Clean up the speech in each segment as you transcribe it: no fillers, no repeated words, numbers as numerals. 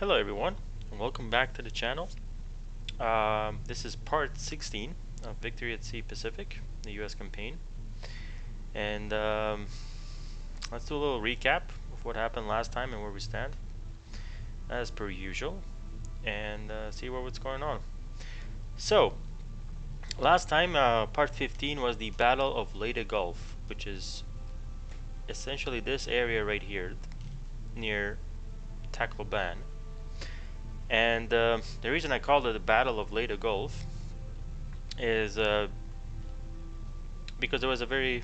Hello everyone, and welcome back to the channel. This is part 16 of Victory at Sea Pacific, the US campaign. And let's do a little recap of what happened last time and where we stand, as per usual, and see what's going on. So, last time, part 15 was the Battle of Leyte Gulf, which is essentially this area right here, near Tacloban. And the reason I called it the Battle of Leyte Gulf is because there was a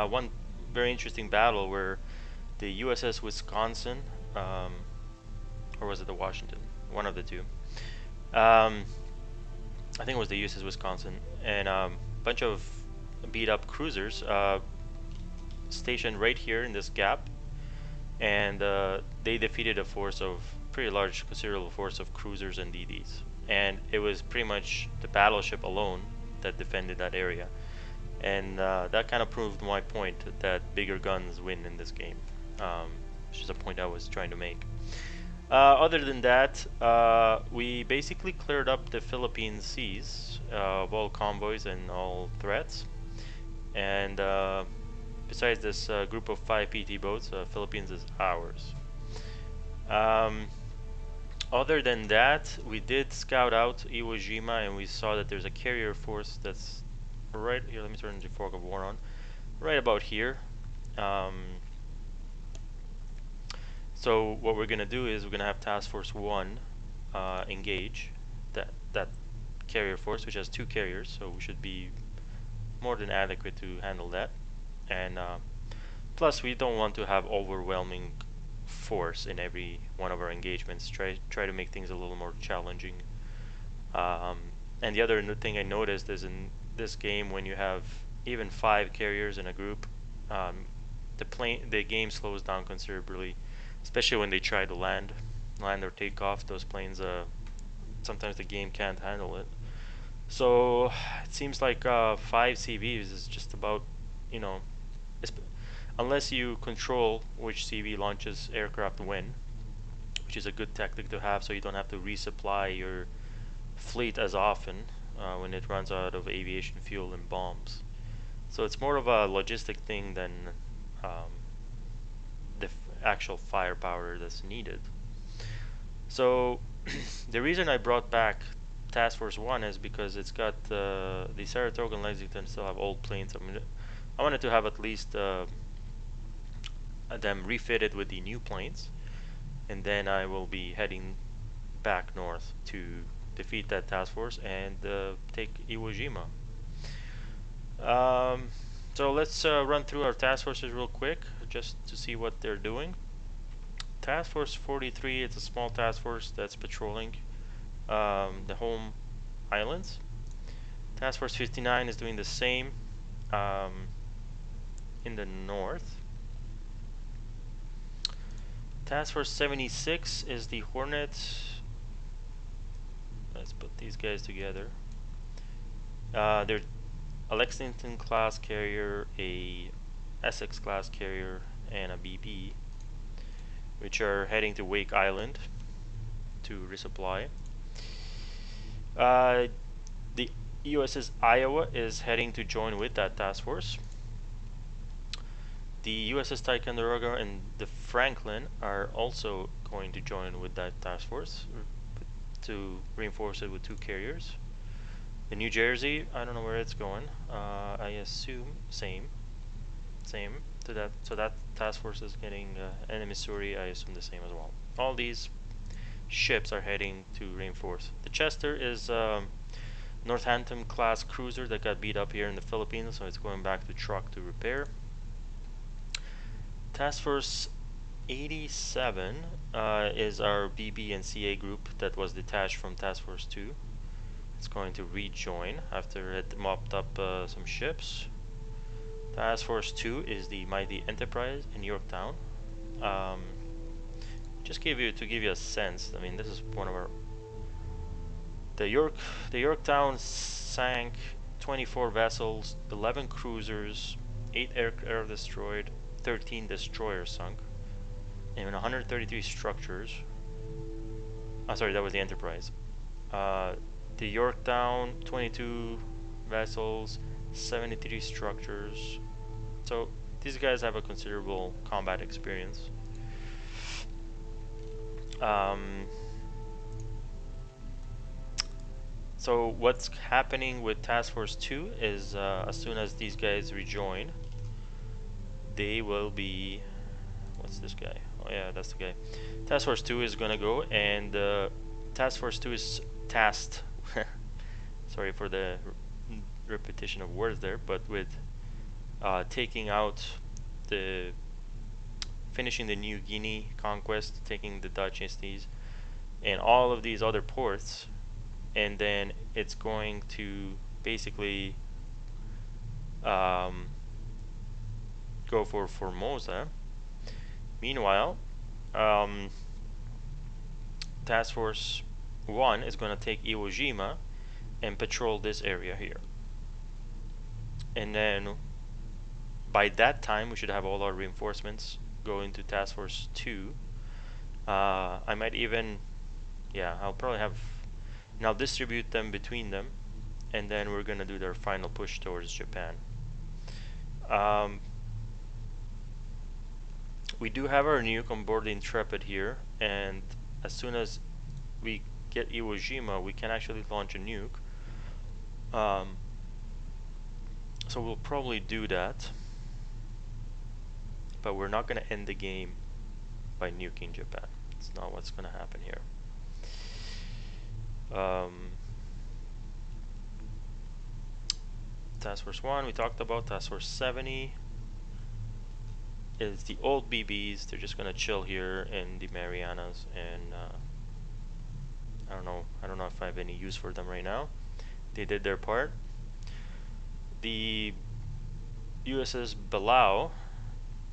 one very interesting battle where the USS Wisconsin, or was it the Washington? One of the two. I think it was the USS Wisconsin, and a bunch of beat up cruisers stationed right here in this gap, and they defeated a force of pretty large, considerable force of cruisers and DDs, and it was pretty much the battleship alone that defended that area, and that kind of proved my point that bigger guns win in this game, which is a point I was trying to make. Other than that, we basically cleared up the Philippine seas of all convoys and all threats, and besides this group of 5 PT boats, Philippines is ours. Other than that, we did scout out Iwo Jima, and we saw that there's a carrier force that's right here. Let me turn the fog of war on. Right about here. So what we're gonna do is we're gonna have Task Force 1 engage that carrier force, which has 2 carriers, so we should be more than adequate to handle that. And plus, we don't want to have overwhelming force in every one of our engagements. Try to make things a little more challenging. And the other thing I noticed is in this game, when you have even 5 carriers in a group, the game slows down considerably, especially when they try to land or take off. Those planes, sometimes the game can't handle it. So it seems like 5 CVs is just about, you know, unless you control which CV launches aircraft when, which is a good tactic to have, so you don't have to resupply your fleet as often when it runs out of aviation fuel and bombs. So it's more of a logistic thing than the actual firepower that's needed. So the reason I brought back Task Force 1 is because it's got the Saratoga and Lexington still have old planes. I wanted to have at least them refitted with the new planes, and then I will be heading back north to defeat that task force and take Iwo Jima. So let's run through our task forces real quick just to see what they're doing. Task Force 43 is a small task force that's patrolling the home islands. Task Force 59 is doing the same in the north. Task Force 76 is the Hornet. Let's put these guys together. They're a Lexington class carrier, a Essex class carrier, and a BP, which are heading to Wake Island to resupply. The USS Iowa is heading to join with that task force. The USS Ticonderoga and the Franklin are also going to join with that task force to reinforce it with 2 carriers. The New Jersey, I don't know where it's going. I assume same to that. So that task force is getting, and Missouri, I assume the same as well. All these ships are heading to reinforce. The Chester is Northampton class cruiser that got beat up here in the Philippines, so it's going back to truck to repair. Task Force 87 is our BB and CA group that was detached from Task Force 2. It's going to rejoin after it mopped up some ships. Task Force 2 is the Mighty Enterprise in Yorktown. Just to give you a sense, I mean, this is one of our the Yorktown sank 24 vessels, 11 cruisers, 8 aircraft destroyed, 13 destroyers sunk, and 133 structures. Sorry, that was the Enterprise. The Yorktown, 22 vessels, 73 structures. So these guys have a considerable combat experience. So what's happening with Task Force 2 is as soon as these guys rejoin, they will be... What's this guy? Oh yeah, that's the guy. Task Force 2 is gonna go, and Task Force 2 is tasked sorry for the repetition of words there, but with taking out finishing the New Guinea conquest, taking the Dutch Indies, and all of these other ports, and then it's going to basically go for Formosa. Meanwhile, Task Force 1 is going to take Iwo Jima and patrol this area here. And then by that time we should have all our reinforcements go into Task Force 2. I might even, yeah, I'll probably have, and I'll distribute them between them, and then we're gonna do their final push towards Japan. We do have our nuke on board the Intrepid here, and as soon as we get Iwo Jima, we can actually launch a nuke. So we'll probably do that, but we're not going to end the game by nuking Japan. It's not what's going to happen here. Task Force 1 we talked about. Task Force 70 is the old BBs. They're just going to chill here in the Marianas, and I don't know if I have any use for them right now. They did their part. The USS Balao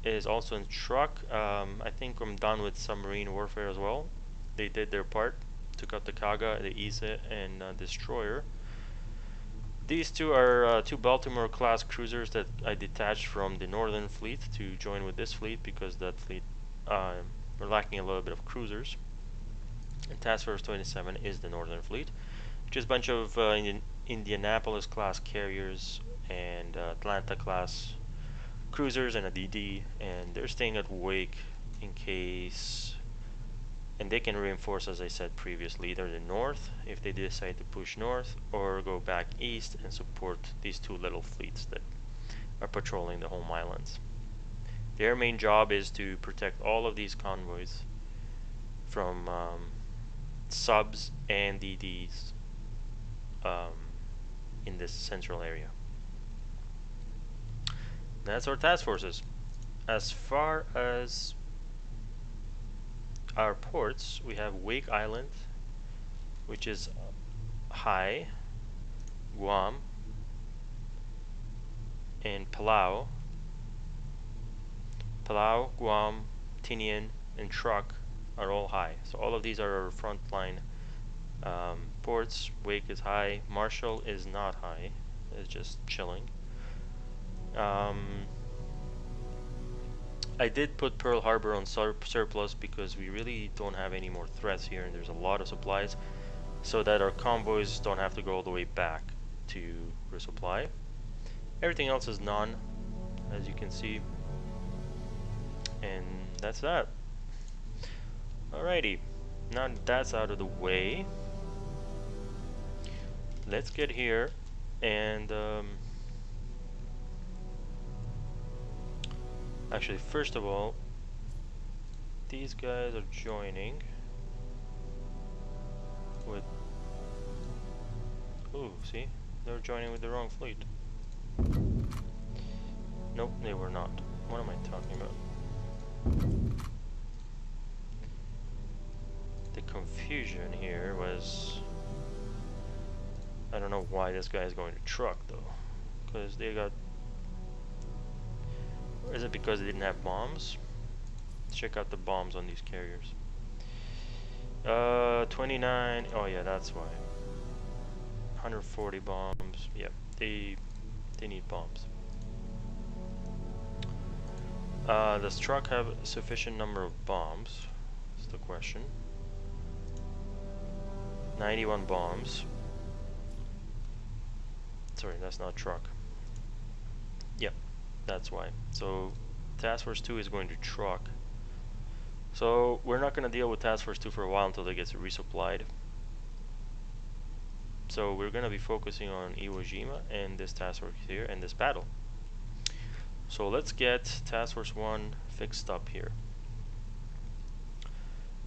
is also in truck. I think I'm done with submarine warfare as well. They did their part, took out the Kaga, the Ise, and Destroyer. These two are two Baltimore class cruisers that I detached from the Northern Fleet to join with this fleet, because that fleet we're lacking a little bit of cruisers. And Task Force 27 is the Northern Fleet, which is a bunch of Indianapolis class carriers and Atlanta class cruisers and a DD, and they're staying at Wake in case, and they can reinforce, as I said previously, either the north if they decide to push north, or go back east and support these two little fleets that are patrolling the home islands. Their main job is to protect all of these convoys from subs and DDs in this central area. That's our task forces. As far as our ports, we have Wake Island, which is high, Guam, and Palau. Palau, Guam, Tinian, and Truk are all high. So all of these are our frontline ports. Wake is high. Marshall is not high. It's just chilling. I did put Pearl Harbor on surplus because we really don't have any more threats here, and there's a lot of supplies, so that our convoys don't have to go all the way back to resupply. Everything else is none, as you can see, and that's that. Alrighty, now that that's out of the way, let's get here and actually, first of all, these guys are joining with... Ooh, see? They're joining with the wrong fleet. Nope, they were not. What am I talking about? The confusion here was... I don't know why this guy is going to truck, though. Because they got... Or is it because they didn't have bombs? Let's check out the bombs on these carriers. 29. Oh yeah, that's why. 140 bombs. Yep, they need bombs. Does truck have a sufficient number of bombs? That's the question. 91 bombs. Sorry, that's not truck. Yep, that's why. So Task Force 2 is going to truck. So we're not going to deal with Task Force 2 for a while until they get resupplied. So we're going to be focusing on Iwo Jima and this task force here and this battle. So let's get Task Force 1 fixed up here.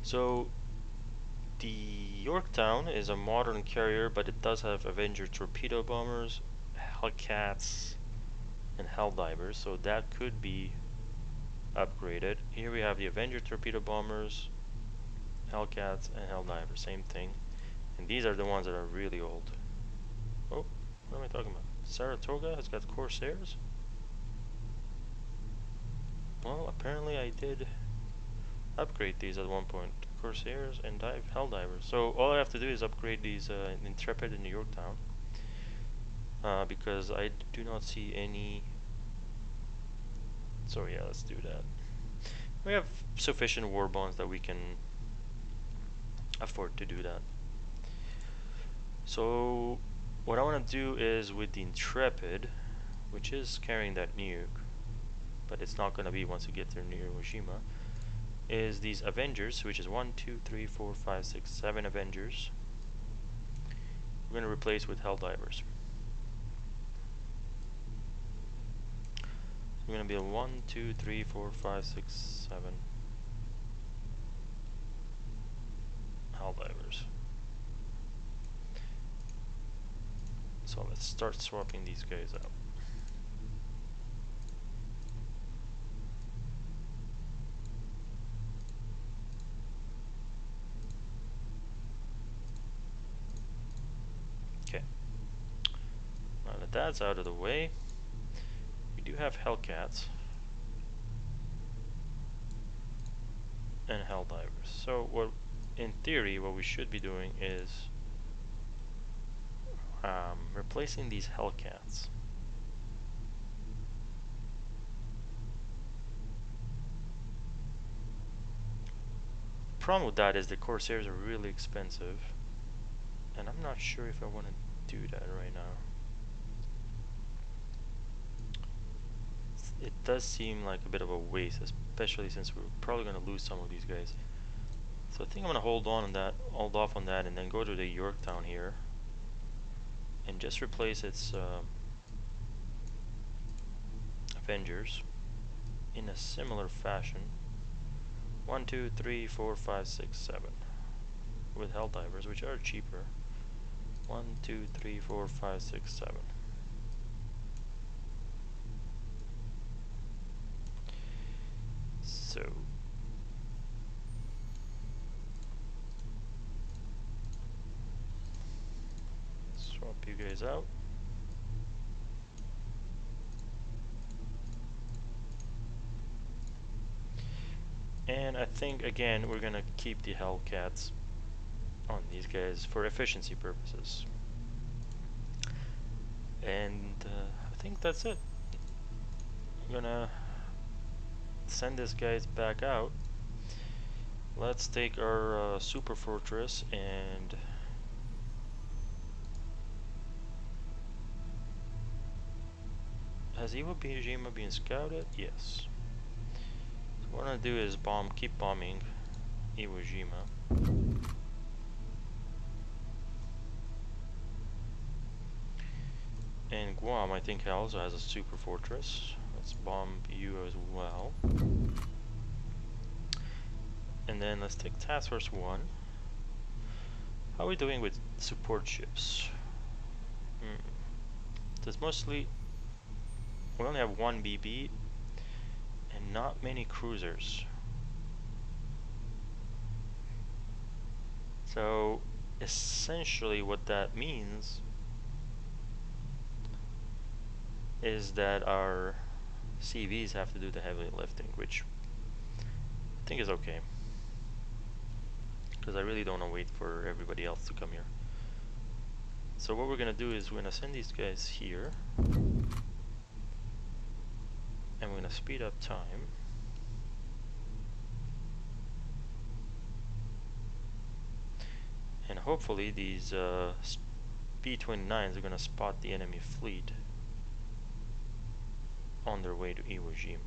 So the Yorktown is a modern carrier, but it does have Avenger torpedo bombers, Hellcats, and Helldivers, so that could be upgraded. Here we have the Avenger torpedo bombers, Hellcats, and Helldivers, same thing. And these are the ones that are really old. Oh, what am I talking about? Saratoga has got Corsairs? Well, apparently I did upgrade these at one point. Corsairs and Helldivers. So all I have to do is upgrade these Intrepid and Yorktown. Because I do not see any... So yeah, let's do that. We have sufficient war bonds that we can afford to do that. So what I want to do is with the Intrepid, which is carrying that nuke, but it's not going to be once you get there near Iwo Jima, is these Avengers, which is 1, 2, 3, 4, 5, 6, 7 Avengers. We're going to replace with Helldivers. So we're going to be a 1, 2, 3, 4, 5, 6, 7 Helldivers. So let's start swapping these guys out. Okay. Now that that's out of the way, we do have Hellcats and Helldivers. So what, in theory, what we should be doing is replacing these Hellcats. Problem with that is the Corsairs are really expensive, and I'm not sure if I want to do that right now. It does seem like a bit of a waste, especially since we're probably going to lose some of these guys. So I think I'm going to hold off on that, and then go to the Yorktown here, and just replace its Avengers in a similar fashion. 1, 2, 3, 4, 5, 6, 7 with Helldivers, which are cheaper. 1, 2, 3, 4, 5, 6, 7. So swap you guys out. And I think again we're gonna keep the Hellcats on these guys for efficiency purposes. And I think that's it. I'm gonna send these guys back out. Let's take our super fortress and has Iwo Jima been scouted? Yes. So what I'm gonna do is keep bombing Iwo Jima. And Guam, I think, also has a super fortress. Let's bomb you as well. And then let's take Task Force 1. How are we doing with support ships? There's mostly... We only have one BB and not many cruisers. So essentially what that means is that our CVs have to do the heavy lifting, which I think is okay, because I really don't want to wait for everybody else to come here. So what we're gonna do is we're gonna send these guys here, and we're gonna speed up time. And hopefully these B-29s are gonna spot the enemy fleet on their way to Iwo Jima.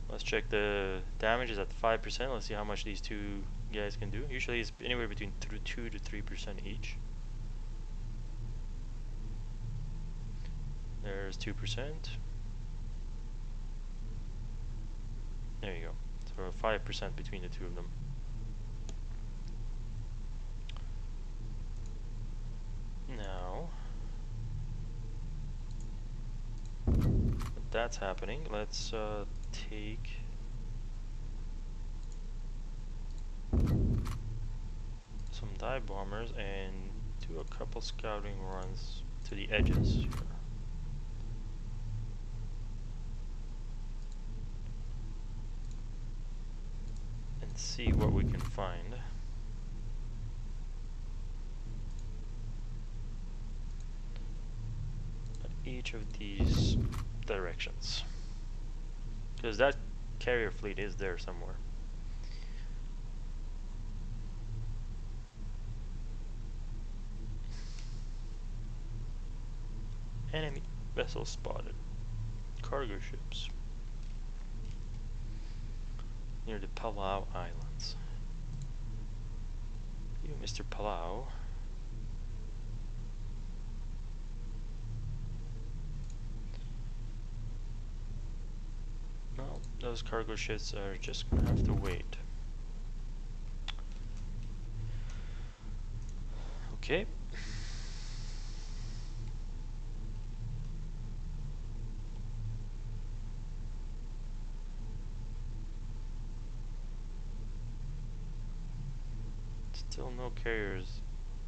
Let's check the damage is at 5%. Let's see how much these two guys can do. Usually it's anywhere between 2 to 3% each. There's 2%. There you go. So 5% between the two of them. Now, that's happening. Let's take some dive bombers and do a couple scouting runs to the edges here. And see what we can find. At each of these directions. Because that carrier fleet is there somewhere. Enemy vessels spotted. Cargo ships. Near the Palau Islands. You, Mr. Palau. Well, those cargo ships are just gonna have to wait. Okay. Still no carriers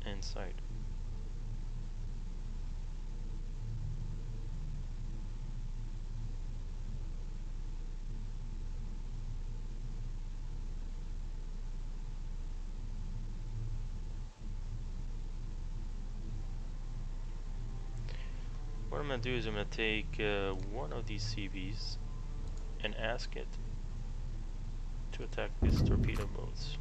in sight. What I'm gonna do is I'm gonna take one of these CVs and ask it to attack these torpedo boats.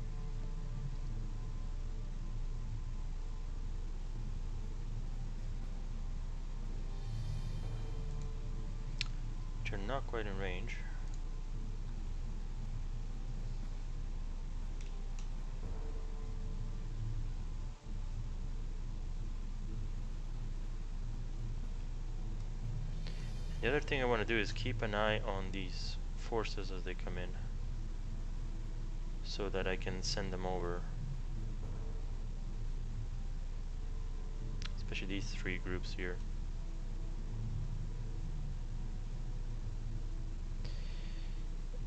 Which are not quite in range. The other thing I want to do is keep an eye on these forces as they come in, so that I can send them over. Especially these three groups here.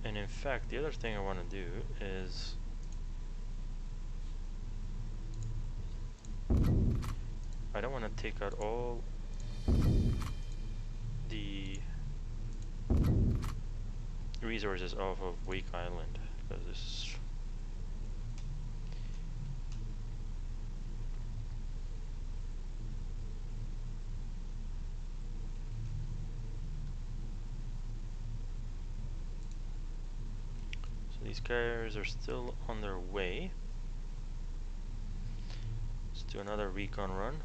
And in fact, the other thing I want to do is I don't want to take out all the resources off of Wake Island, because this these carriers are still on their way. Let's do another recon run.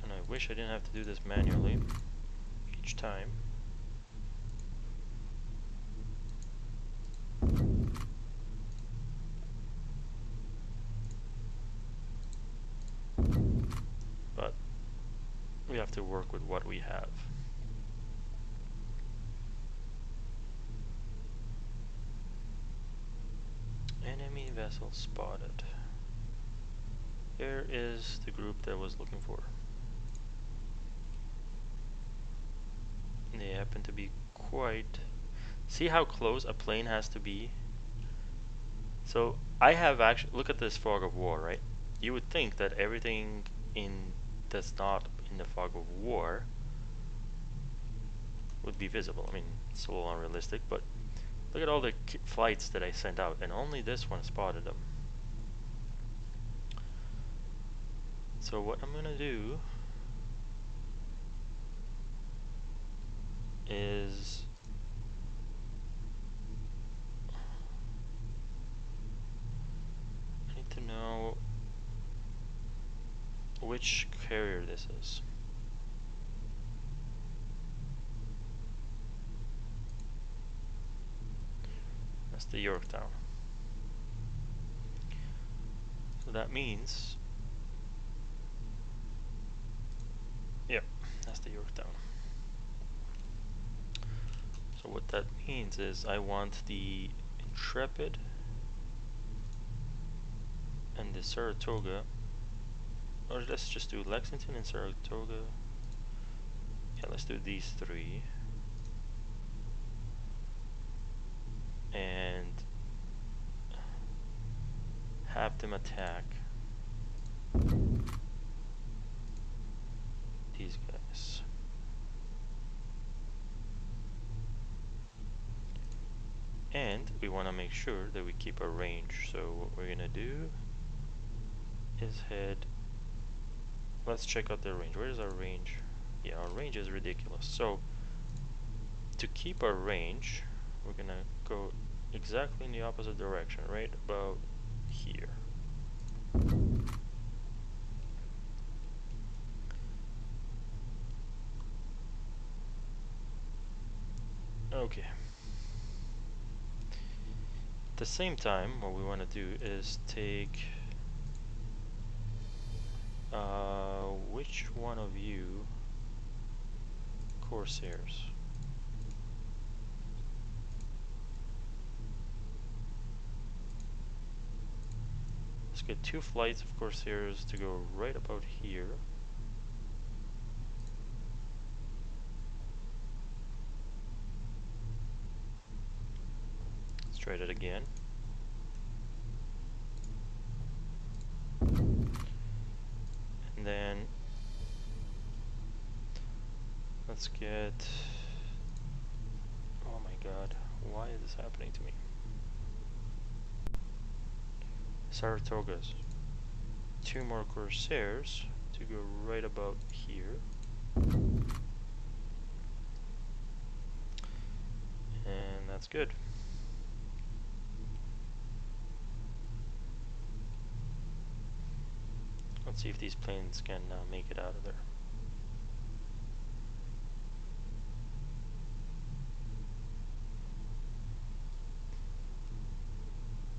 I wish I didn't have to do this manually each time. But we have to work with what we have. Enemy vessel spotted. Here is the group that I was looking for. They happen to be quite... See how close a plane has to be So I have actually look at this fog of war, right? You would think that everything in that's not in the fog of war would be visible. I mean, it's a little unrealistic, but look at all the flights that I sent out, and only this one spotted them. So what I'm gonna do is I need to know which carrier this is. That's the Yorktown. So that means, yep, that's the Yorktown. So what that means is I want the Intrepid and the Saratoga, or let's just do Lexington and Saratoga. Yeah, let's do these three. And have them attack these guys. And we want to make sure that we keep our range. So what we're gonna do is head. Let's check out their range. Where is our range? Yeah, our range is ridiculous. So to keep our range, we're gonna go exactly in the opposite direction, right about here. Okay. At the same time, what we want to do is take which one of you Corsairs? Let's get 2 flights of Corsairs to go right about here. Let's try that again. And then let's get, oh my god, why is this happening to me? Saratogas. 2 more Corsairs to go right about here. And that's good. Let's see if these planes can make it out of there.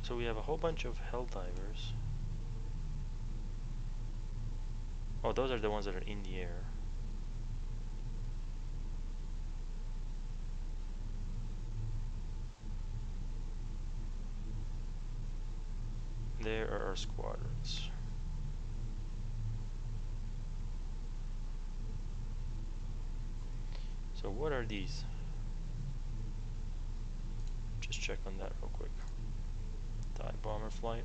So we have a whole bunch of Helldivers. Oh, those are the ones that are in the air. There are our squadrons. So what are these? Just check on that real quick. TIE bomber flight.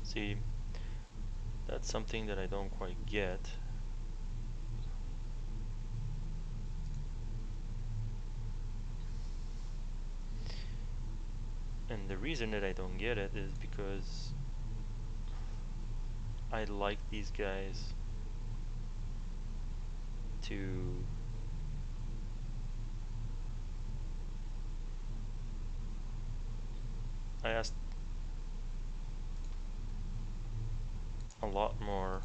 See, that's something that I don't quite get. And the reason that I don't get it is because I like these guys to I asked a lot more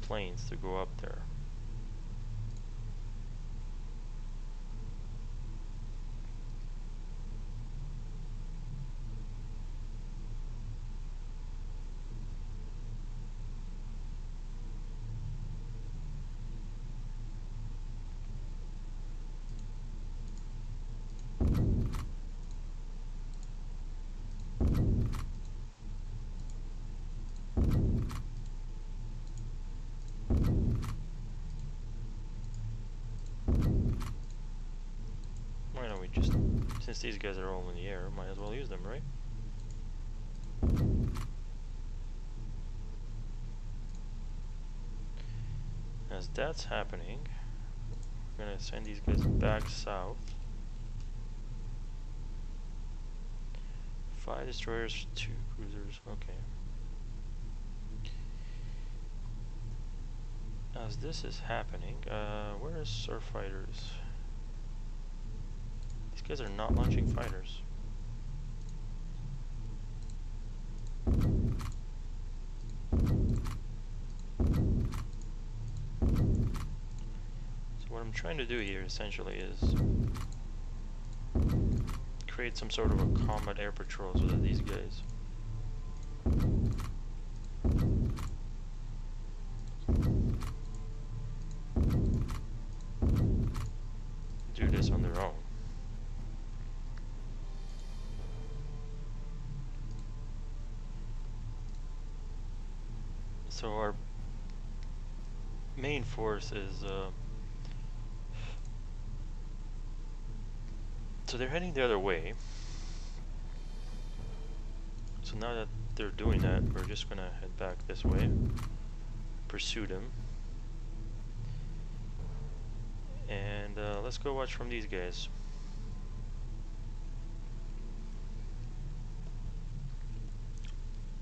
planes to go up there. Since these guys are all in the air, might as well use them, right? As that's happening, we're gonna send these guys back south. 5 destroyers, 2 cruisers, okay. As this is happening, where is our fighters? These guys are not launching fighters. So what I'm trying to do here essentially is create some sort of a combat air patrol so that these guys do this on their own. So our main force is so they're heading the other way. So now that they're doing that, we're just gonna head back this way, pursue them, and let's go watch from these guys.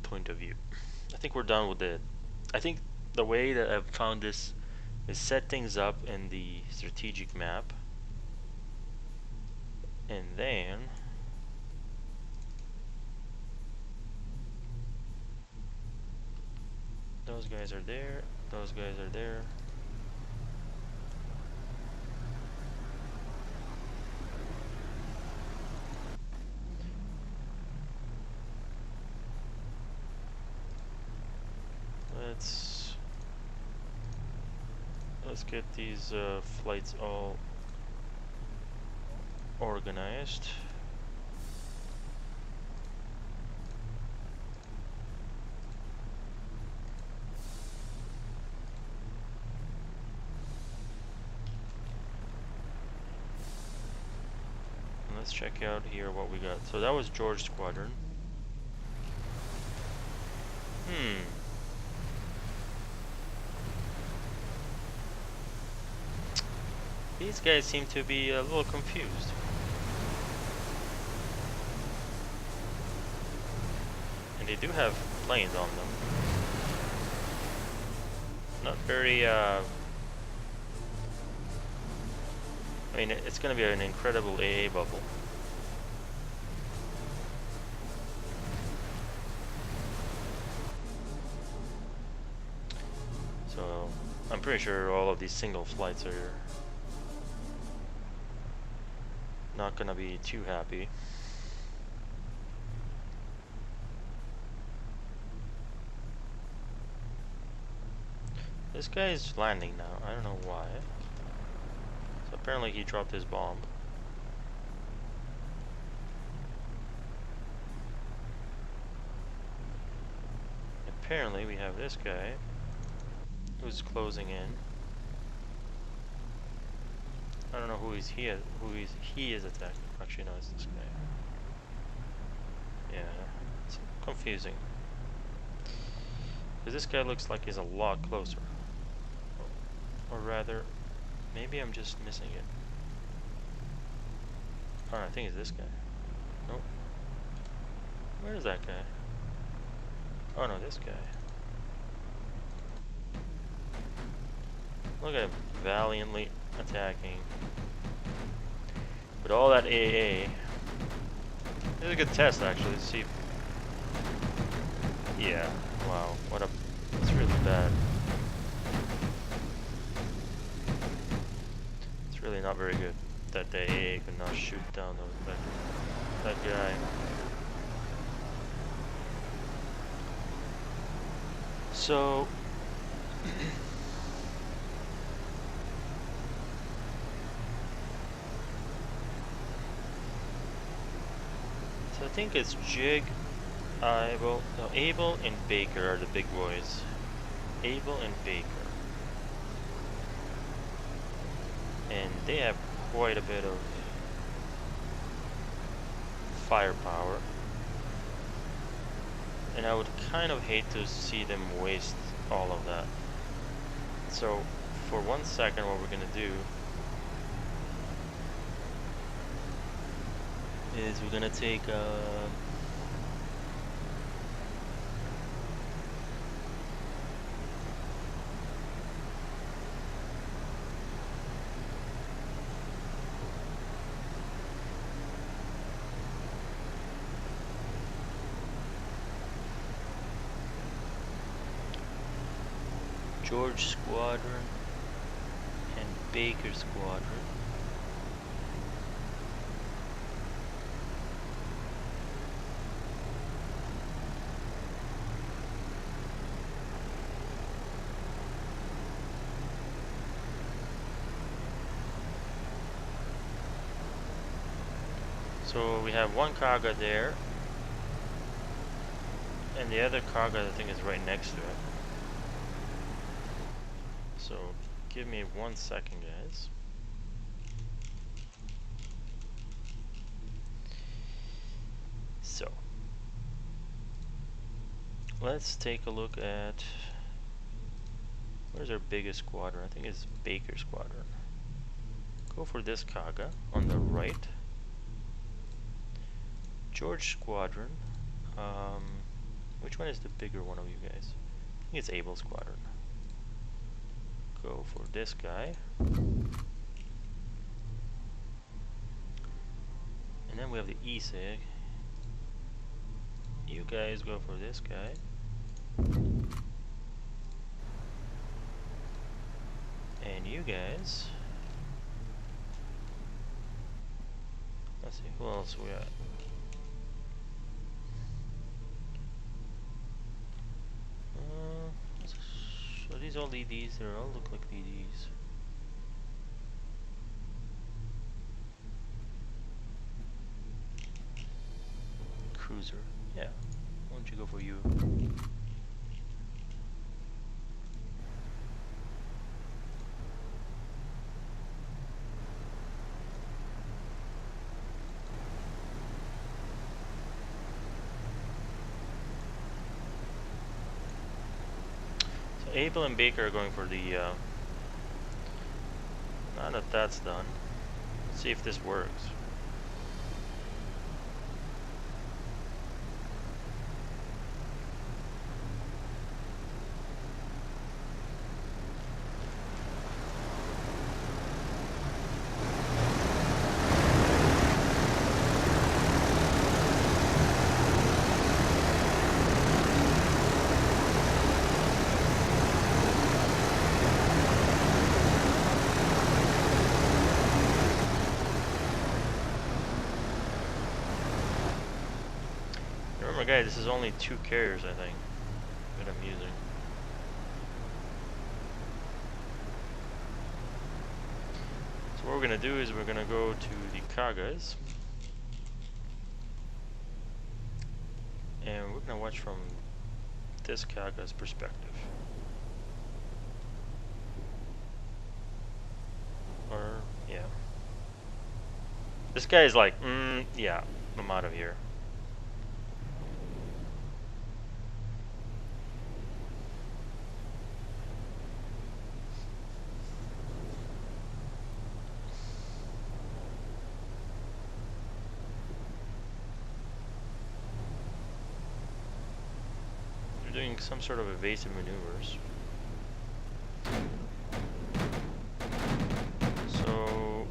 Point of view. I think we're done with it. I think the way that I've found this is set things up in the strategic map, and then those guys are there, those guys are there. Let's get these flights all organized. And let's check out here what we got. So that was George Squadron. These guys seem to be a little confused. And they do have planes on them. Not very, I mean, it's gonna be an incredible AA bubble. So, I'm pretty sure all of these single flights are not gonna be too happy. This guy is landing now. I don't know why. So apparently he dropped his bomb. Apparently we have this guy who's closing in. I don't know who he is attacking. Actually, no, it's this guy. Yeah, it's confusing. Because this guy looks like he's a lot closer. Or rather, maybe I'm just missing it. Oh, I think it's this guy. Nope. Where is that guy? Oh no, this guy. Look at him valiantly attacking. With all that AA. This is a good test actually to see. Yeah, wow, it's really bad. It's really not very good that the AA could not shoot down that guy. So I think it's Jig, Abel and Baker are the big boys. Abel and Baker. And they have quite a bit of firepower. And I would kind of hate to see them waste all of that. So for 1 second, what we're gonna do is we're gonna take George Squadron and Baker Squadron. So we have one Kaga there, and the other Kaga I think is right next to it. So give me 1 second, guys. So let's take a look at, where's our biggest squadron? I think it's Baker Squadron. Go for this Kaga on the right. George Squadron. Which one is the bigger one of you guys? I think it's Able Squadron. Go for this guy. And then we have the ESIG. You guys go for this guy. And you guys, let's see, who else we got? So these all DDs, they all look like DDs. Cruiser, yeah. Why don't you go for you? Able and Baker are going for the, now that that's done, let's see if this works. Remember guys, this is only 2 carriers I think that I'm using. So what we're gonna do is we're gonna go to the Kagas and we're gonna watch from this Kaga's perspective. Or yeah. This guy is like, yeah, I'm out of here. Doing some sort of evasive maneuvers. So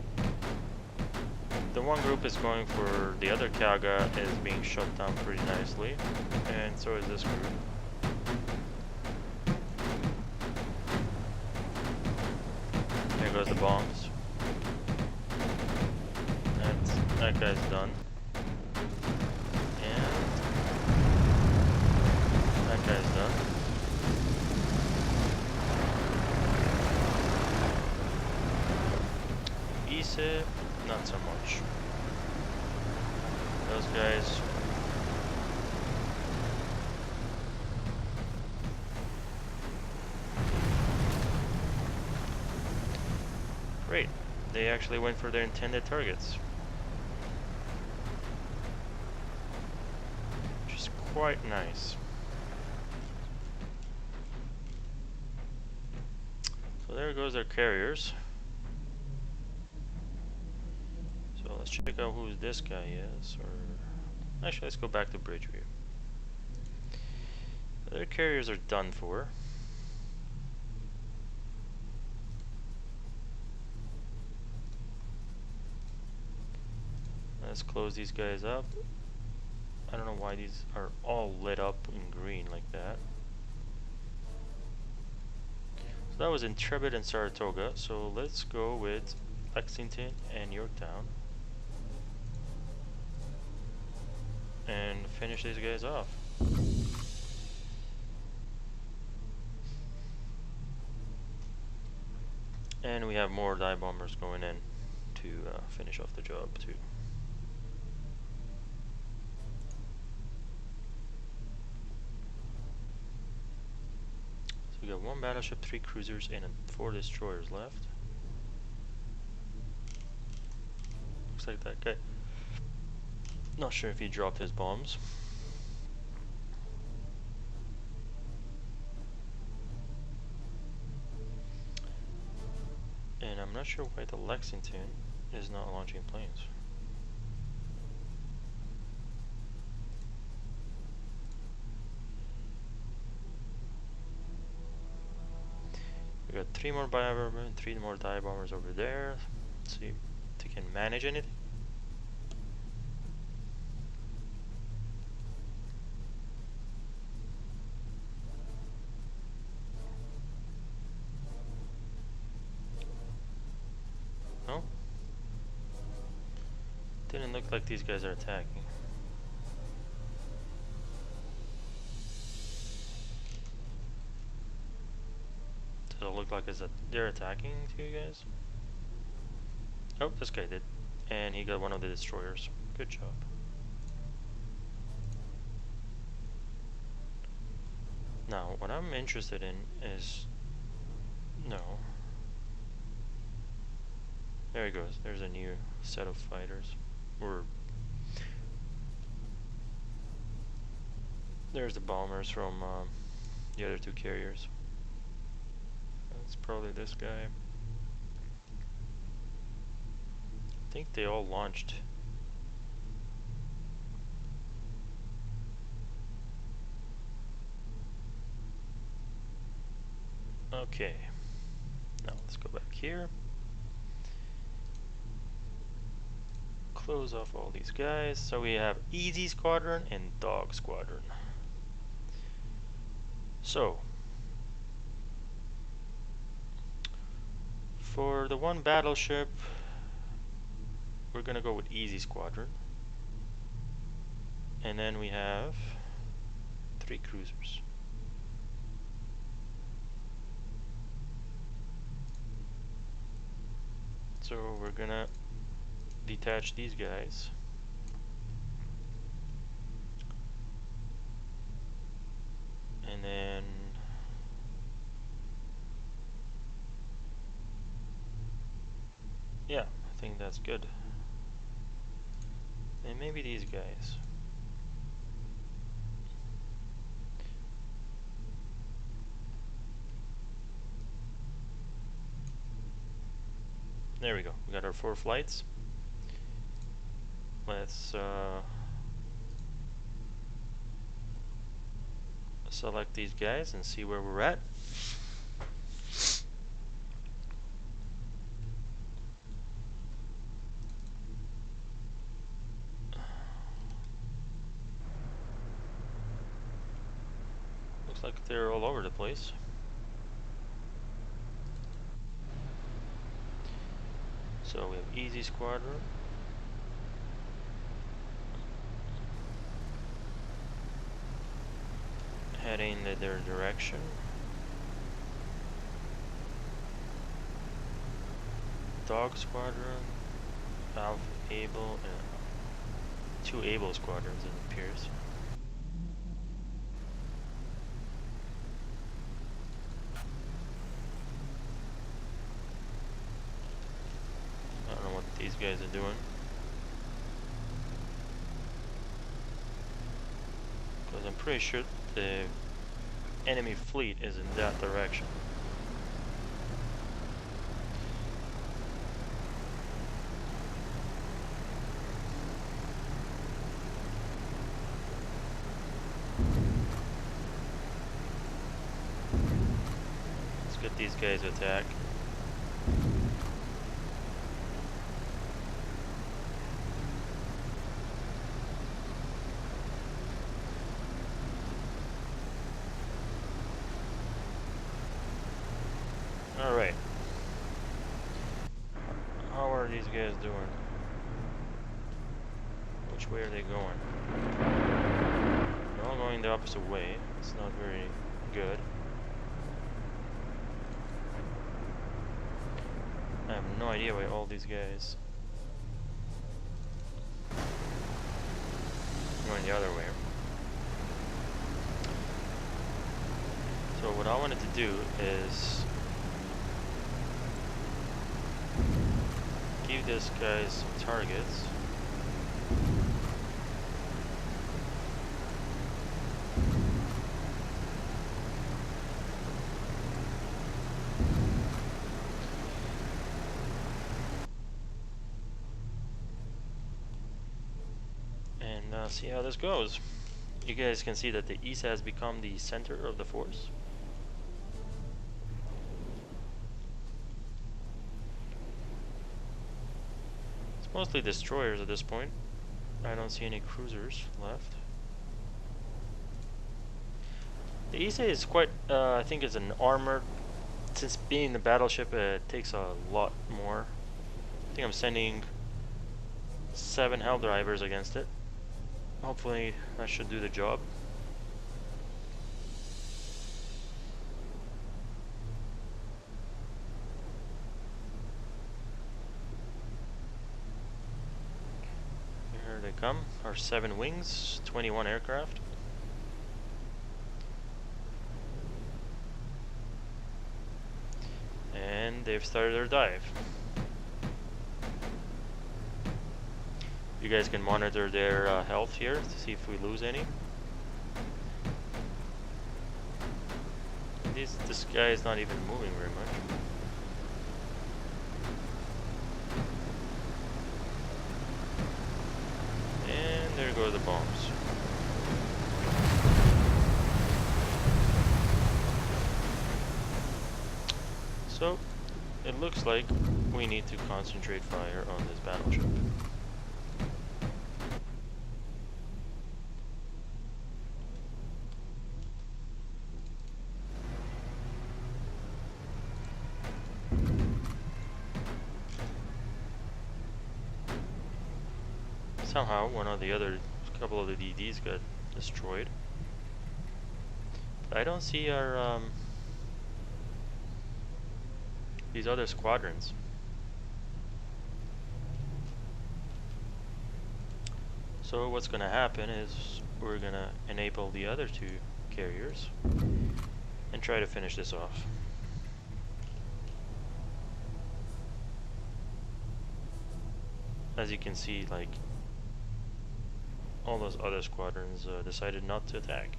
the one group is going for the other Kaga, is being shut down pretty nicely, and so is this group. There goes the bombs. That guy's done. Guy's done. ESIP, not so much. Those guys. Great. They actually went for their intended targets. quite nice. So there goes their carriers. So let's check out who this guy is, or actually let's go back to bridge view. Their carriers are done for. Let's close these guys up. I don't know why these are all lit up in green like that. So that was Intrepid and Saratoga. So let's go with Lexington and Yorktown and finish these guys off. And we have more dive bombers going in to finish off the job too. So we got 1 battleship, 3 cruisers, and 4 destroyers left. Looks like that guy. Not sure if he dropped his bombs. And I'm not sure why the Lexington is not launching planes. We got 3 more bombers and 3 more dive bombers over there. Let's see if they can manage anything. No? Didn't look like these guys are attacking. Does it look like they're attacking to you guys? Oh, this guy did. And he got one of the destroyers. Good job. Now, what I'm interested in is... No. There he goes. There's a new set of fighters. There's the bombers from the other 2 carriers. That's probably this guy. I think they all launched. Okay. Now let's go back here. Close off all these guys. So we have Easy Squadron and Dog Squadron. So for the 1 battleship, we're gonna go with Easy Squadron. And then we have 3 cruisers. So we're gonna detach these guys. And then yeah, I think that's good. And maybe these guys. There we go. We got our 4 flights. Let's select these guys and see where we're at. Looks like they're all over the place. So we have Easy Squadron. Heading in their direction. Dog Squadron, Alpha Able, and 2 Able Squadrons, it appears. I don't know what these guys are doing, because I'm pretty sure the enemy fleet is in that direction. Let's get these guys to attack. Alright. How are these guys doing? Which way are they going? They're all going the opposite way. It's not very good. I have no idea why all these guys going the other way. So what I wanted to do is give this guy some targets. And see how this goes. You guys can see that the east has become the center of the force. It's mostly destroyers at this point. I don't see any cruisers left. The Ise is quite, I think it's an armored, since being the battleship it takes a lot more. I think I'm sending 7 hell drivers against it. Hopefully that should do the job. Here they come, our 7 wings, 21 aircraft. And they've started their dive. You guys can monitor their health here to see if we lose any. This guy is not even moving very much. And there go the bombs. So it looks like we need to concentrate fire on this battleship. Somehow one of the other couple of the DDs got destroyed. But I don't see our these other squadrons. So what's gonna happen is we're gonna enable the other 2 carriers and try to finish this off. As you can see, like, all those other squadrons decided not to attack.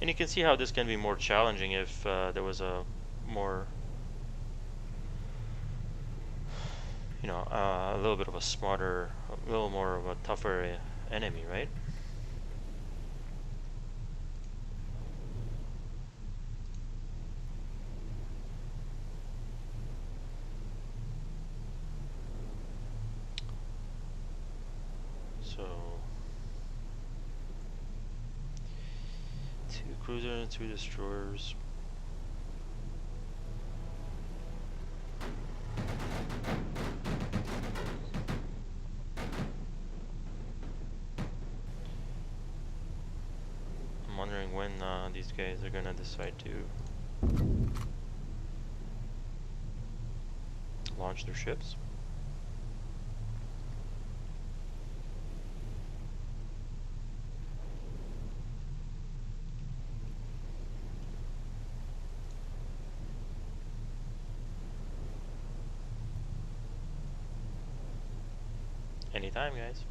And you can see how this can be more challenging if there was a more, you know, a little bit of a smarter, a little more of a tougher enemy, right? So 2 cruisers and 2 destroyers. I'm wondering when these guys are gonna decide to launch their ships. Anytime, guys.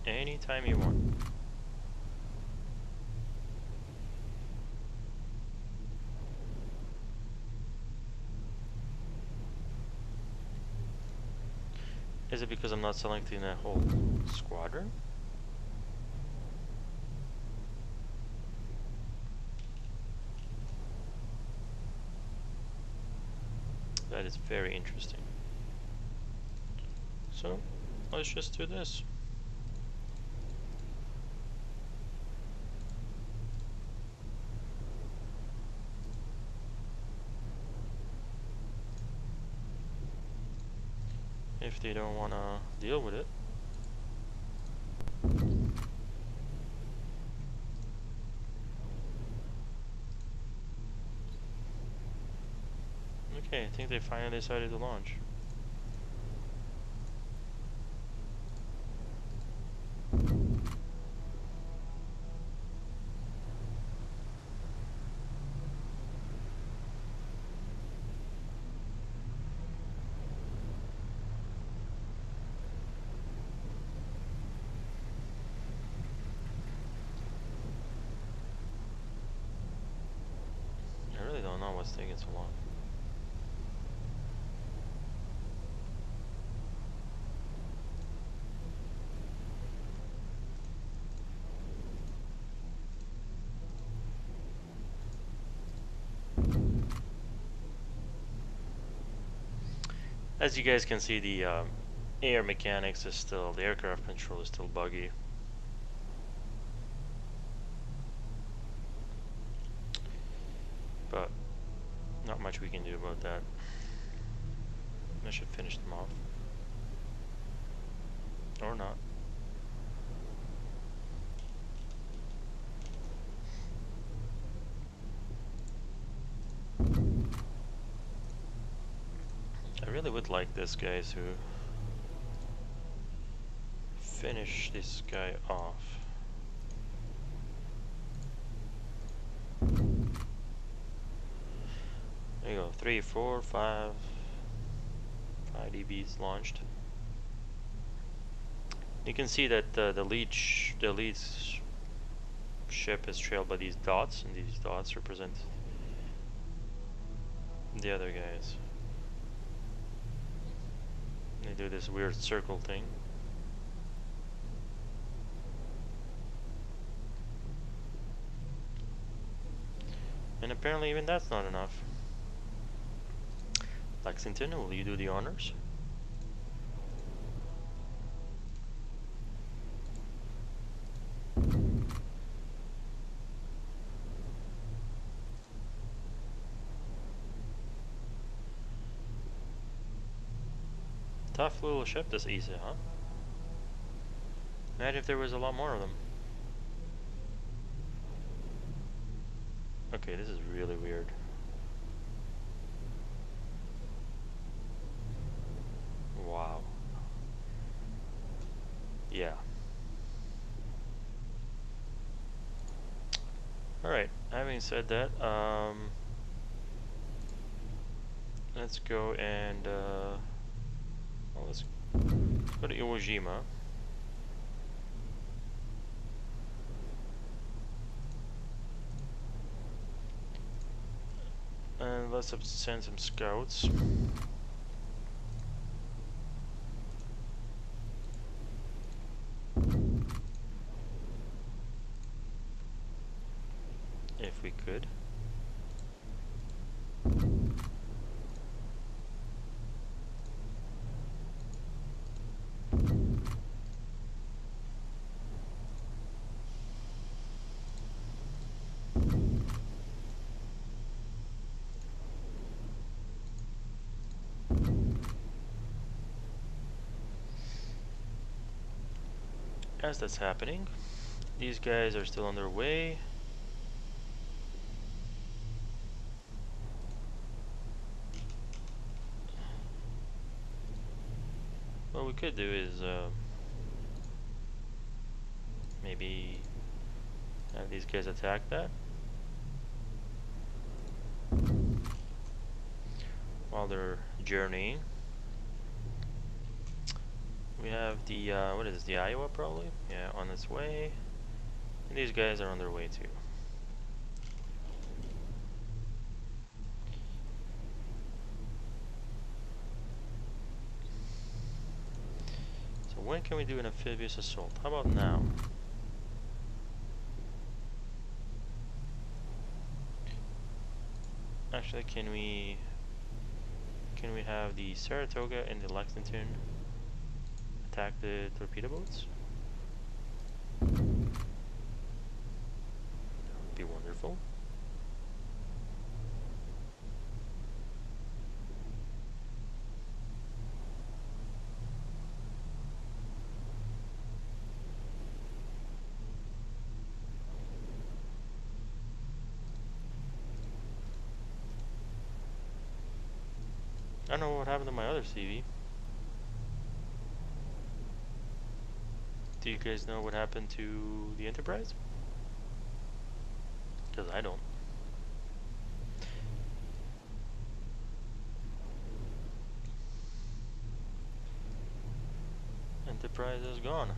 anytime you want. Is it because I'm not selecting a whole squadron? That is very interesting. So, let's just do this. If they don't want to deal with it. Okay, I think they finally decided to launch. I really don't know what's taking so long. As you guys can see, the air mechanics is still, the aircraft control is still buggy. But not much we can do about that. I should finish them off. Or not. I really would like this guy to finish this guy off. There you go, 3, 4, 5 DBs launched. You can see that the lead ship is trailed by these dots, and these dots represent the other guys. They do this weird circle thing. And apparently even that's not enough. Lexington, will you do the honors? Tough little ship, this Isa, huh? Imagine if there was a lot more of them. Okay, this is really weird. Wow. Yeah. Alright, having said that, let's go and, well, let's go to Iwo Jima. And let's send some scouts. If we could. As that's happening, these guys are still on their way. What we could do is maybe have these guys attack that while they're journeying. We have the what is this, the Iowa probably? Yeah, on its way. And these guys are on their way too. So when can we do an amphibious assault? How about now? Actually, can we have the Saratoga and the Lexington attack the torpedo boats? That would be wonderful. I don't know what happened to my other CV. Do you guys know what happened to the Enterprise? Because I don't. Enterprise is gone.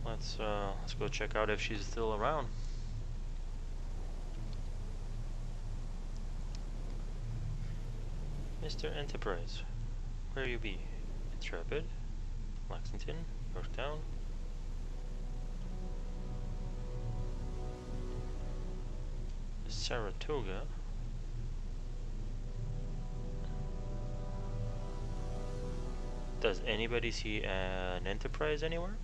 Let's go check out if she's still around. Mr. Enterprise, where you be? Intrepid, Lexington, Yorktown. Saratoga. Does anybody see an Enterprise anywhere?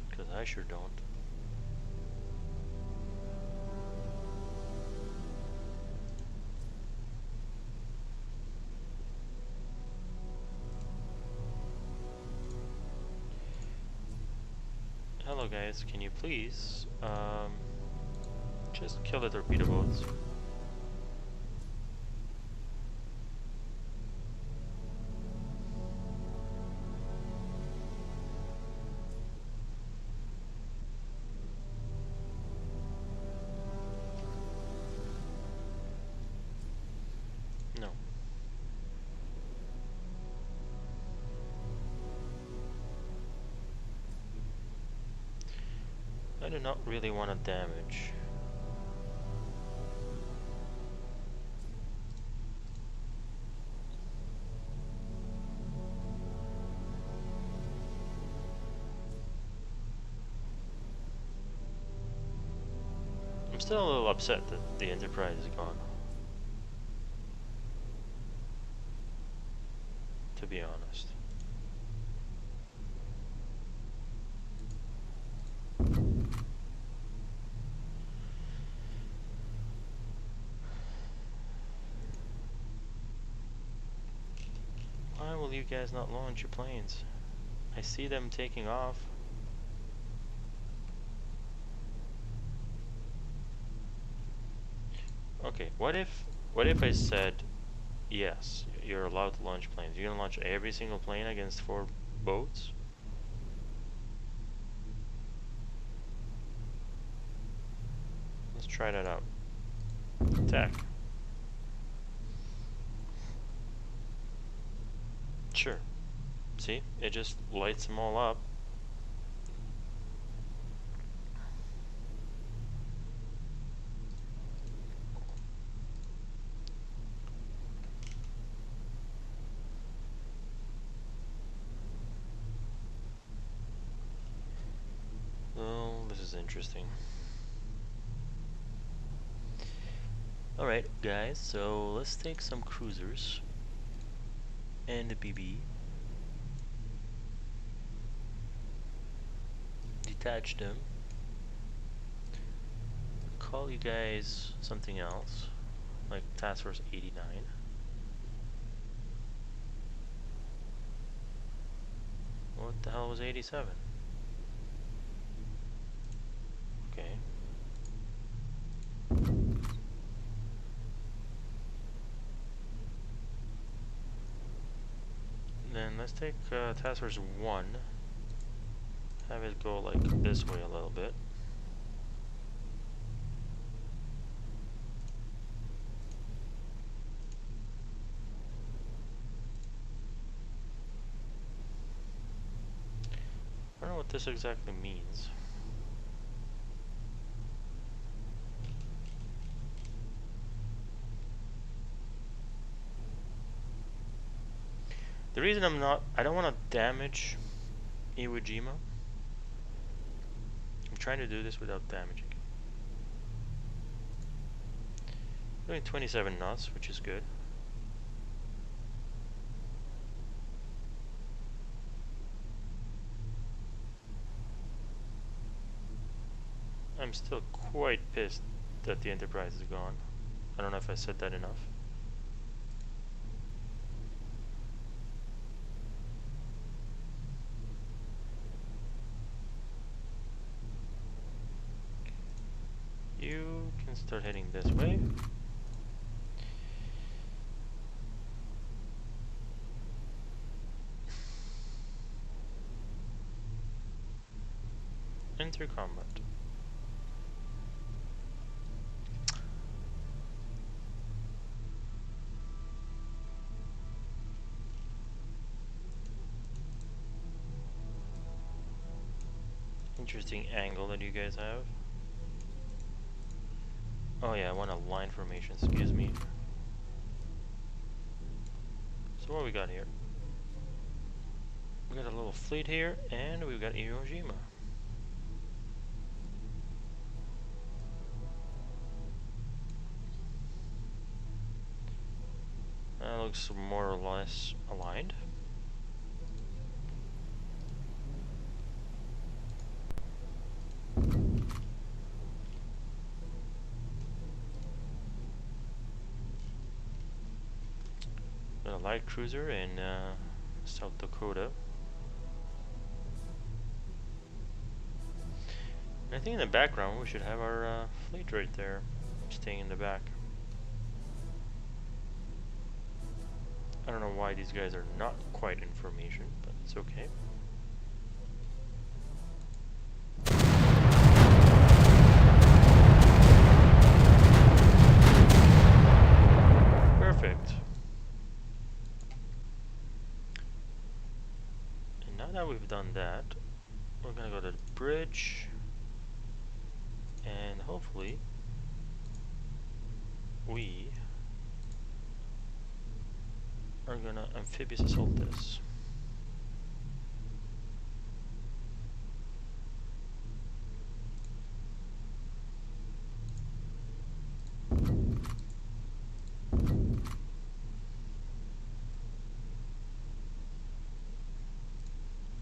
Because I sure don't. Hello guys, can you please just kill the torpedo boats? No. I do not really want to damage. I'm still a little upset that the Enterprise is gone, to be honest. Why will you guys not launch your planes? I see them taking off. Okay, what if I said yes, you're allowed to launch planes? You're gonna launch every single plane against 4 boats? Let's try that out. Attack. Sure. See? It just lights them all up. Oh, this is interesting. Alright, guys, so let's take some cruisers and a BB. Detach them. Call you guys something else, like Task Force 89. What the hell was 87? Okay. Then let's take Task Force 1. Have it go like this way a little bit. what this exactly means. The reason I don't want to damage Iwo Jima. I'm trying to do this without damaging. Doing 27 knots, which is good. I'm still quite pissed that the Enterprise is gone. I don't know if I said that enough. You can start heading this way. Enter combat. Interesting angle that you guys have. Oh yeah, I want a line formation, excuse me. So what we got here? We got a little fleet here, and we've got Iwo Jima. That looks more or less aligned. Got a light cruiser in South Dakota. And I think in the background we should have our fleet right there, staying in the back. I don't know why these guys are not quite in formation, but it's okay. Perfect. And now that we've done that, we're gonna go to the bridge, and hopefully we are gonna amphibious assault this.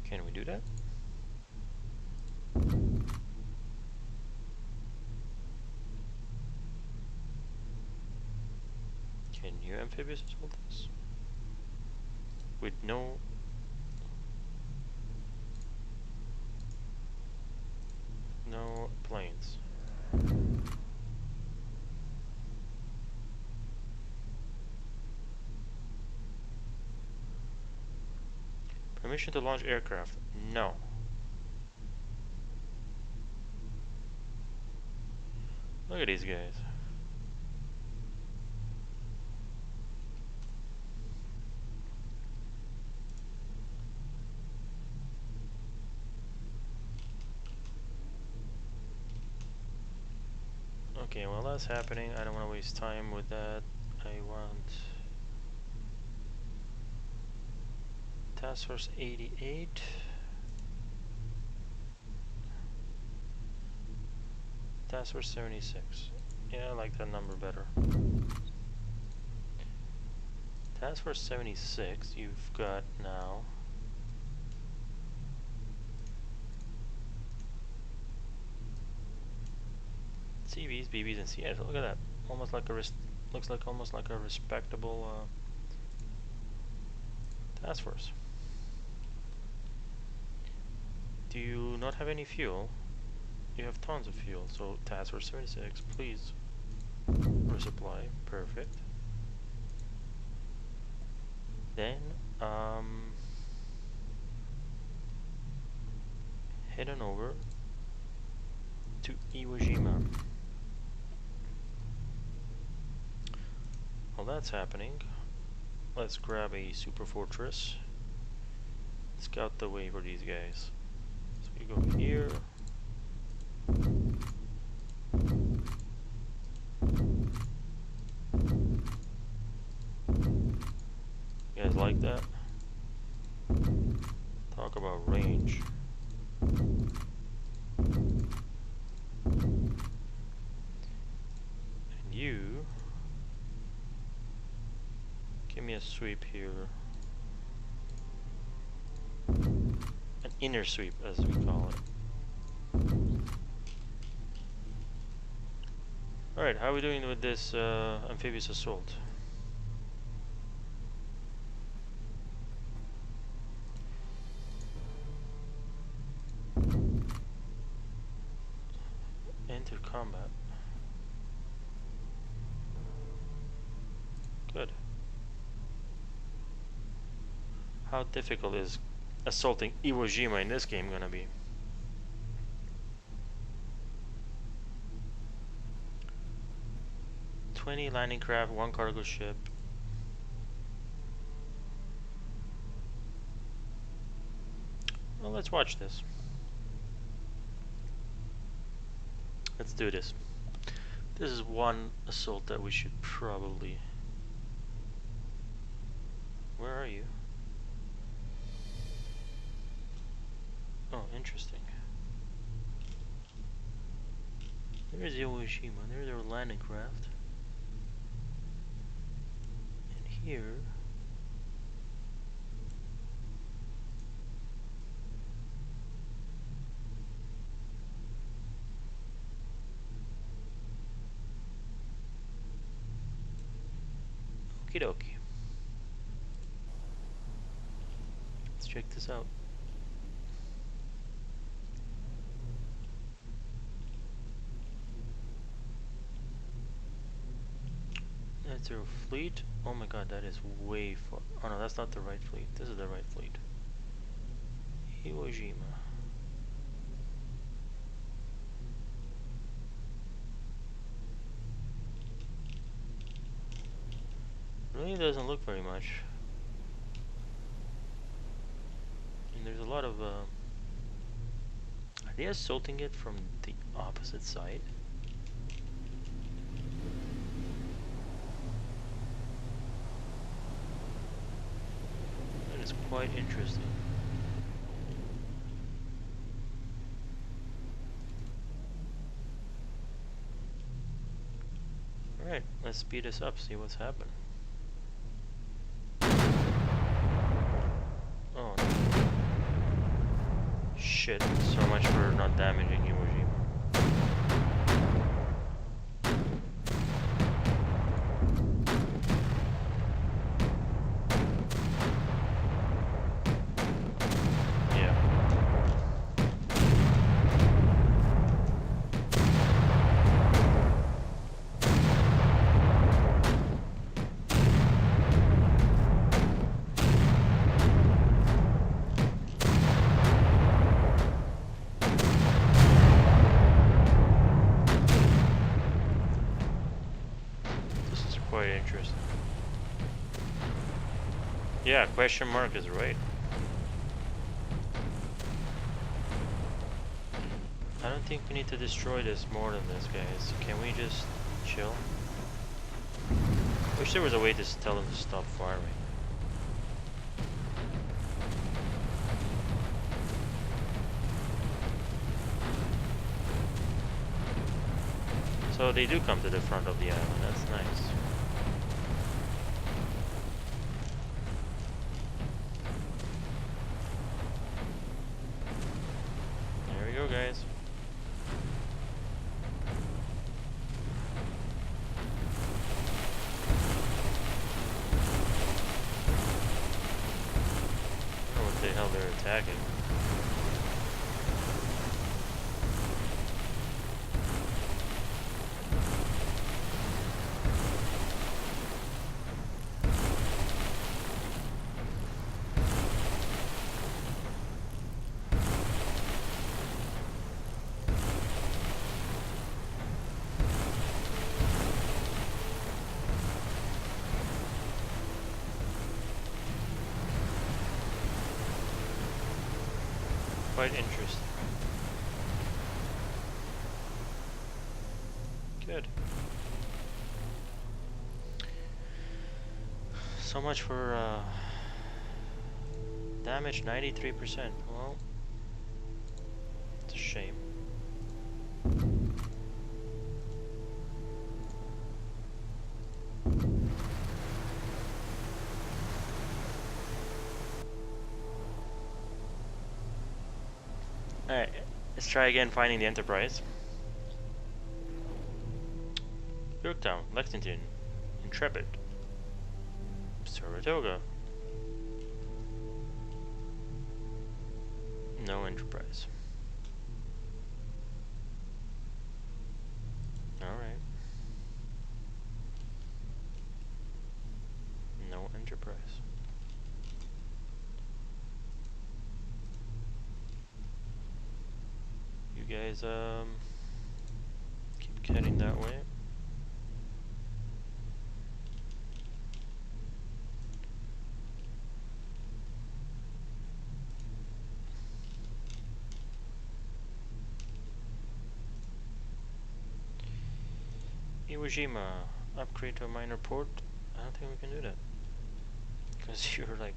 Can we do that? Can you amphibious assault this? With no planes. Permission to launch aircraft? No. Look at these guys. Okay, while that's happening, I don't want to waste time with that. I want Task Force 88. Task Force 76. Yeah, I like that number better. Task Force 76, you've got now CVs, BBs, and CS. Look at that. Almost like a looks like almost like a respectable task force. Do you not have any fuel? You have tons of fuel. So task force 76, please resupply. Perfect. Then head on over to Iwo Jima. While that's happening, let's grab a super fortress. Scout the way for these guys. So go here. You guys like that? Talk about range. And you give me a sweep here. An inner sweep, as we call it. Alright, how are we doing with this amphibious assault? Enter combat. Good. How difficult is assaulting Iwo Jima in this game gonna be? "20 landing craft, 1 cargo ship." Well, let's watch this. Let's do this. This is one assault that we should probably... Where are you? Oh, interesting. There's Iwo Jima. There's our landing craft. And here... Okie dokie. Let's check this out. That's our fleet. Oh my god, that is way far. Oh no, that's not the right fleet. This is the right fleet. Iwo Jima. Really doesn't look very much. And there's a lot of are they assaulting it from the opposite side? That is quite interesting. Alright, let's speed this up, see what's happening. Oh no. Shit, so much for not damaging Iwo Jima. Yeah. Quite interesting. Yeah, question mark is right. I don't think we need to destroy this more than this, guys. Can we just chill? Wish there was a way to tell them to stop firing. So they do come to the front of the island. That's nice. There we go, guys. I don't know what the hell they're attacking. Quite interesting. Good. So much for damage, 93%. Well, it's a shame. Alright, let's try again finding the Enterprise. Yorktown, Lexington, Intrepid, Saratoga. No Enterprise. Alright. No Enterprise. You guys keep heading that way. Iwo Jima, upgrade to a minor port. I don't think we can do that because you're like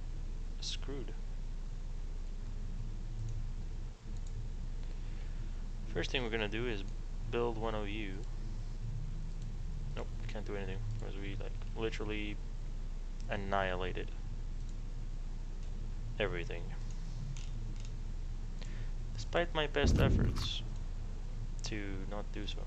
screwed. First thing we're gonna do is build one of you. Nope, can't do anything because we like literally annihilated everything. Despite my best efforts to not do so.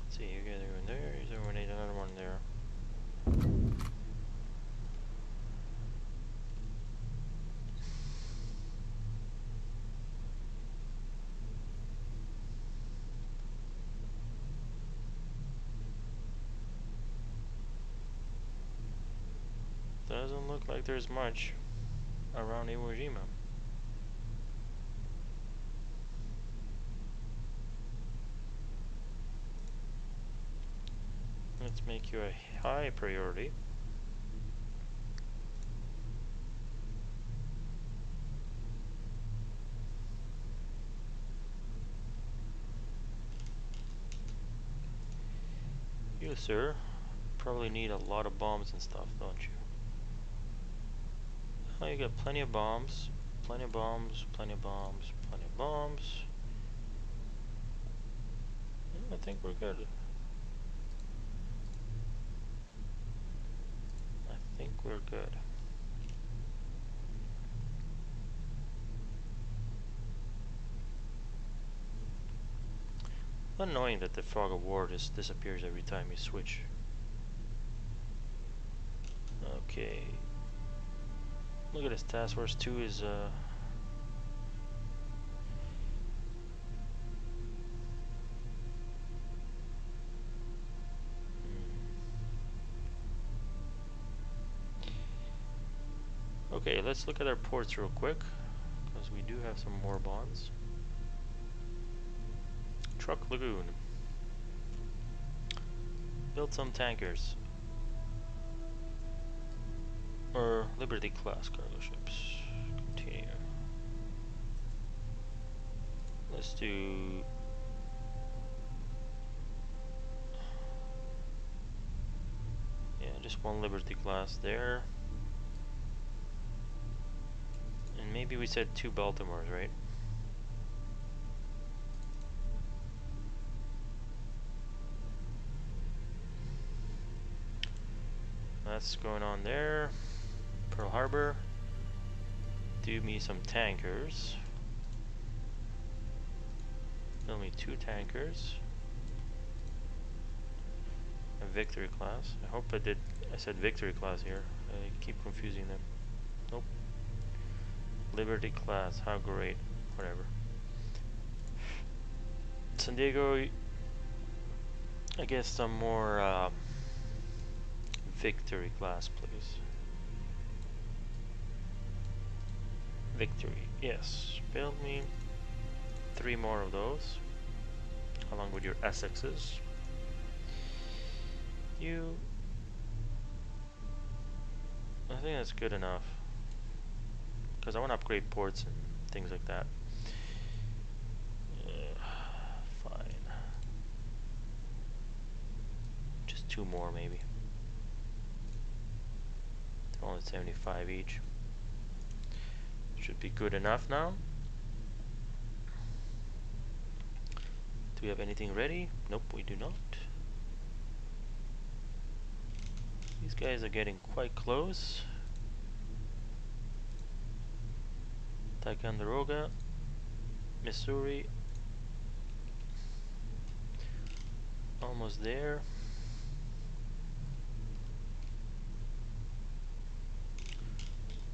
See, you guys are going there, you guys need another one there. Doesn't look like there's much around Iwo Jima. Let's make you a high priority. You, sir, probably need a lot of bombs and stuff, don't you? Oh, you got plenty of bombs, plenty of bombs, plenty of bombs, plenty of bombs. I think we're good. I think we're good. Annoying that the fog of war just disappears every time you switch. Okay. Look at this, Task Force 2 is Okay, let's look at our ports real quick, because we do have some more bonds. Truck Lagoon. Build some tankers. Or Liberty class cargo ships. Continue. Let's do... Yeah, just one Liberty class there. And maybe we said 2 Baltimores, right? That's going on there. Pearl Harbor. Do me some tankers. Build me 2 tankers. A Victory class. I hope I said Victory class here. I keep confusing them. Nope. Liberty class, how great. Whatever. San Diego, I guess some more victory class, please. Victory, yes. Build me 3 more of those, along with your Essexes. You... I think that's good enough, because I want to upgrade ports and things like that. Fine. Just 2 more maybe. They're only 75 each. Should be good enough now. Do we have anything ready? Nope, we do not. These guys are getting quite close. Ticonderoga, Missouri. Almost there.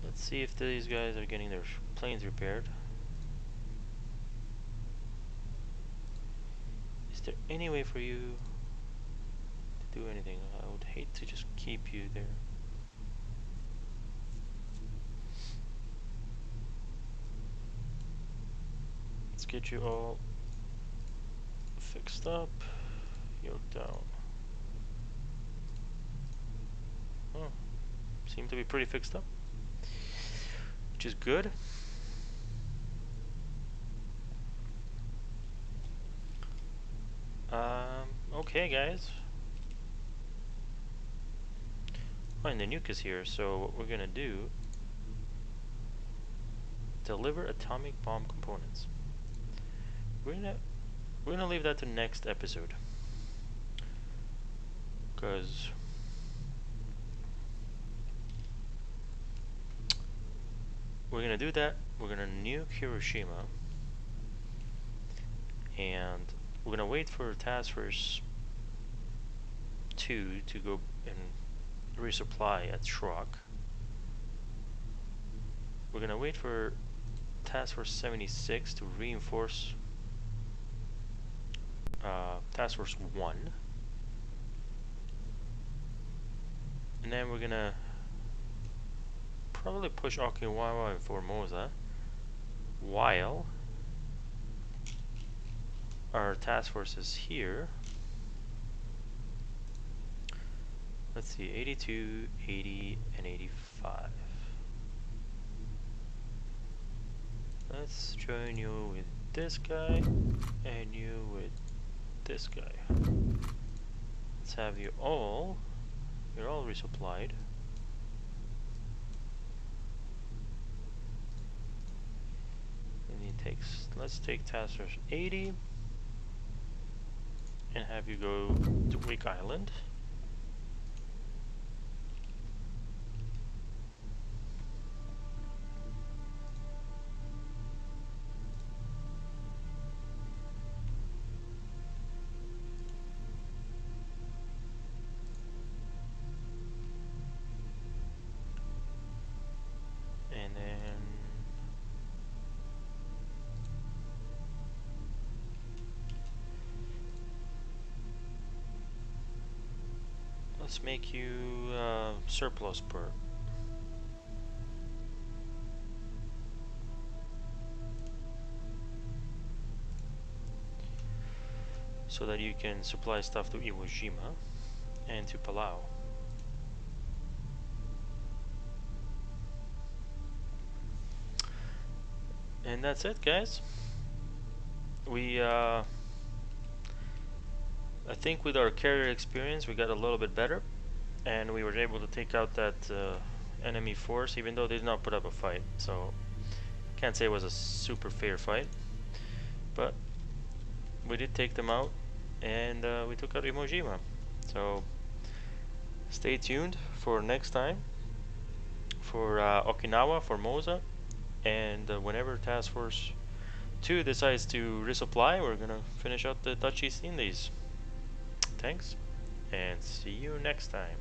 Let's see if these guys are getting their planes repaired. Is there any way for you to do anything? I would hate to just keep you there. Let's get you all fixed up. Yorktown. Oh, seem to be pretty fixed up, which is good. Okay guys. Fine, the nuke is here, so what we're gonna do, deliver atomic bomb components. We're gonna leave that to next episode, because we're gonna do that. We're gonna nuke Hiroshima, and we're gonna wait for Task Force 2 to go and resupply at Schrock. We're gonna wait for Task Force 76 to reinforce Task Force 1, and then we're gonna probably push Okinawa and Formosa while our task force is here. Let's see, 82, 80, and 85. Let's join you with this guy and you with this guy. Let's have you all, you're all resupplied. And he takes, let's take task force 80 and have you go to Wake Island. And then let's make you surplus port. So that you can supply stuff to Iwo Jima and to Palau. And that's it, guys. We I think with our carrier experience we got a little bit better, and we were able to take out that enemy force, even though they did not put up a fight. So can't say it was a super fair fight, but we did take them out, and we took out Iwo Jima. So stay tuned for next time for Okinawa, Formosa, and whenever Task Force 2 decides to resupply, we're gonna finish out the Dutch East Indies. Thanks, and see you next time.